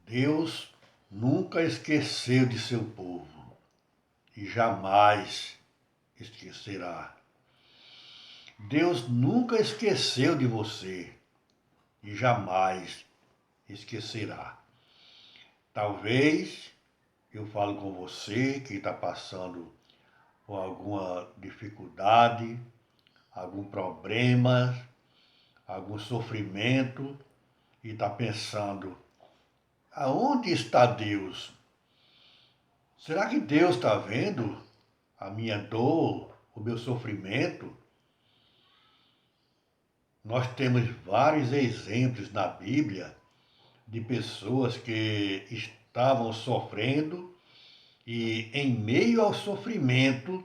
Deus nunca esqueceu de seu povo e jamais esquecerá. Deus nunca esqueceu de você e jamais esquecerá. Talvez eu falo com você que está passando por alguma dificuldade, algum problema, algum sofrimento e está pensando, aonde está Deus? Será que Deus está vendo a minha dor, o meu sofrimento? Nós temos vários exemplos na Bíblia de pessoas que estavam sofrendo e em meio ao sofrimento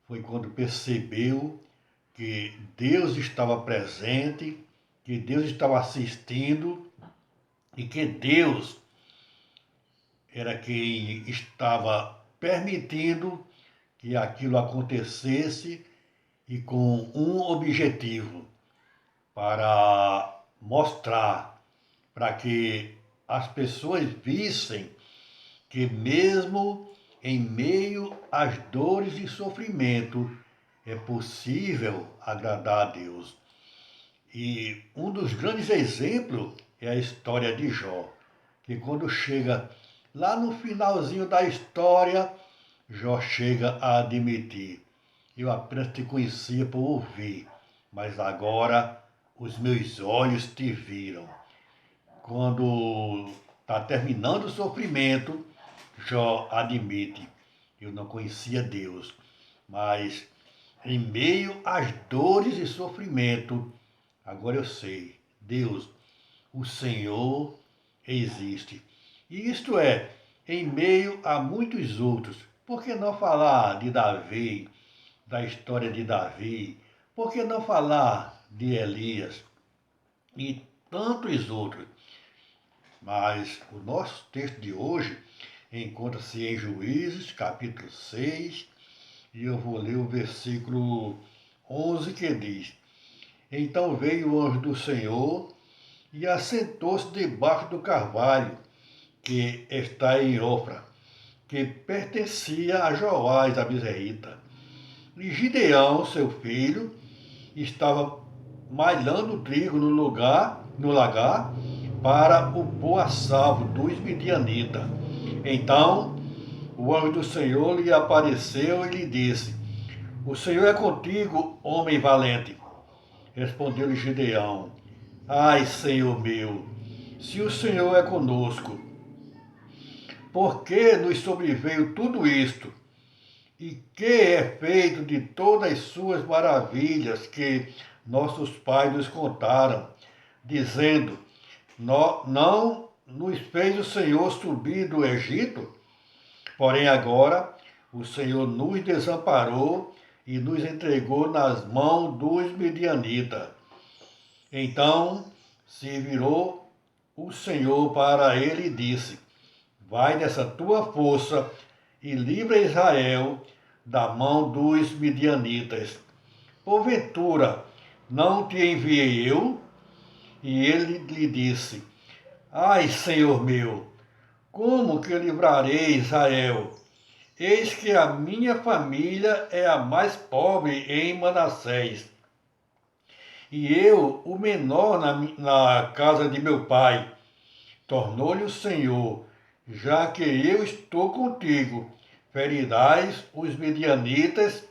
foi quando percebeu que Deus estava presente, que Deus estava assistindo e que Deus era quem estava permitindo que aquilo acontecesse e com um objetivo, para mostrar, para que as pessoas vissem que mesmo em meio às dores e sofrimento é possível agradar a Deus. E um dos grandes exemplos é a história de Jó, que quando chega lá no finalzinho da história, Jó chega a admitir: eu apenas te conhecia por ouvir, mas agora os meus olhos te viram. Quando está terminando o sofrimento, Jó admite: eu não conhecia Deus, mas em meio às dores e sofrimento, agora eu sei, Deus, o Senhor existe. E isto é, em meio a muitos outros. Por que não falar de Davi, da história de Davi? Por que não falar de Elias e tantos outros? Mas o nosso texto de hoje encontra-se em Juízes, capítulo 6, e eu vou ler o versículo 11 que diz: Então veio o anjo do Senhor e assentou-se debaixo do carvalho que está em Ofra, que pertencia a Joás, a Bizerita. E Gideão, seu filho, estava malhando trigo no lagar, para o pôr a salvo dos midianitas. Então o anjo do Senhor lhe apareceu e lhe disse: O Senhor é contigo, homem valente. Respondeu-lhe Gideão: Ai, Senhor meu, se o Senhor é conosco, por que nos sobreveio tudo isto? E que é feito de todas as suas maravilhas que nossos pais nos contaram, dizendo: Não nos fez o Senhor subir do Egito? Porém agora o Senhor nos desamparou e nos entregou nas mãos dos midianitas. Então se virou o Senhor para ele e disse: Vai dessa tua força e livra Israel da mão dos midianitas. Porventura não te enviei eu? E ele lhe disse: Ai, Senhor meu, como que livrarei Israel? Eis que a minha família é a mais pobre em Manassés, e eu, o menor na casa de meu pai. Tornou-lhe o Senhor: já que eu estou contigo, ferirás os midianitas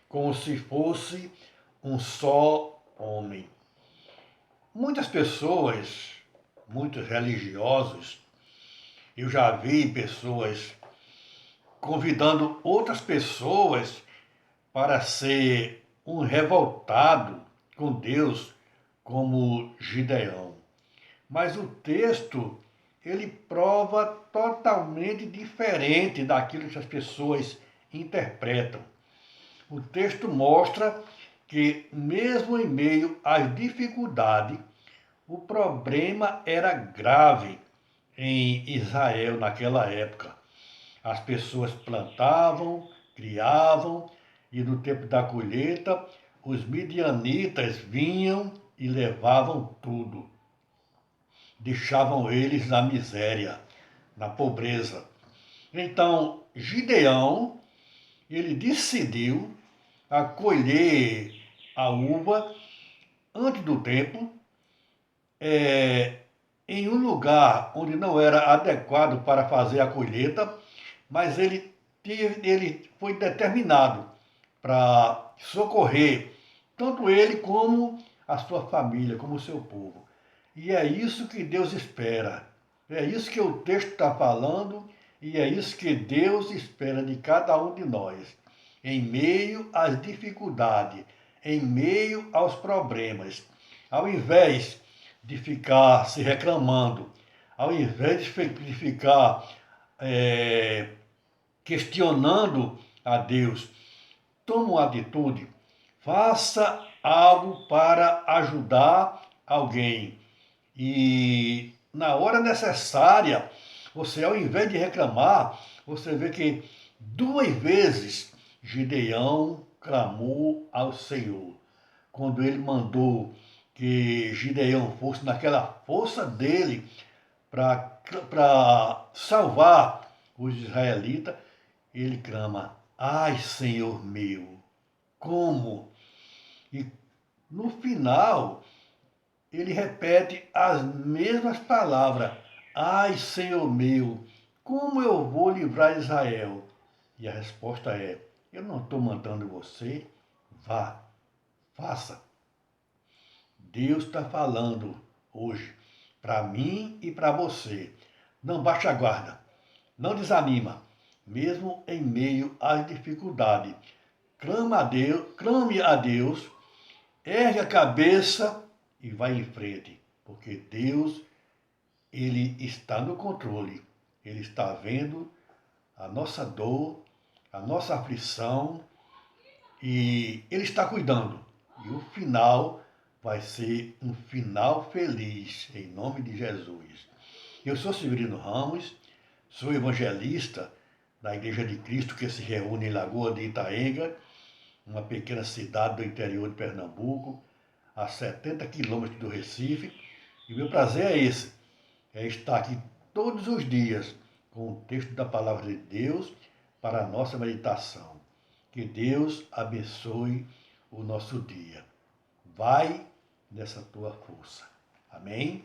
como se fosse um só homem. Muitas pessoas, muitos religiosos, eu já vi pessoas convidando outras pessoas para ser um revoltado com Deus, como Gideão. Mas o texto, ele prova totalmente diferente daquilo que as pessoas interpretam. O texto mostra que, mesmo em meio às dificuldades, o problema era grave em Israel naquela época. As pessoas plantavam, criavam, e no tempo da colheita, os midianitas vinham e levavam tudo. deixavam eles na miséria, na pobreza. Então, Gideão, ele decidiu a colher a uva antes do tempo, em um lugar onde não era adequado para fazer a colheita, mas ele foi determinado para socorrer tanto ele como a sua família, como o seu povo. E é isso que Deus espera. É isso que o texto está falando e é isso que Deus espera de cada um de nós. Em meio às dificuldades, em meio aos problemas, ao invés de ficar se reclamando, ao invés de ficar questionando a Deus, toma uma atitude, faça algo para ajudar alguém. E na hora necessária, você, ao invés de reclamar, você vê que 2 vezes Gideão clamou ao Senhor. Quando ele mandou que Gideão fosse naquela força dele para salvar os israelitas, ele clama: ai, Senhor meu, como? E no final, ele repete as mesmas palavras: ai, Senhor meu, como eu vou livrar Israel? E a resposta é: eu não estou mandando você, vá, faça. Deus está falando hoje para mim e para você. Não baixe a guarda, não desanima, mesmo em meio às dificuldades. Clame a Deus, ergue a cabeça e vai em frente, porque Deus, ele está no controle. Ele está vendo a nossa dor, a nossa aflição e ele está cuidando. E o final vai ser um final feliz, em nome de Jesus. Eu sou Severino Ramos, sou evangelista da Igreja de Cristo que se reúne em Lagoa de Itaenga, uma pequena cidade do interior de Pernambuco, a 70 quilômetros do Recife. E meu prazer é esse, é estar aqui todos os dias com o texto da Palavra de Deus para a nossa meditação. Que Deus abençoe o nosso dia. Vai nessa tua força. Amém?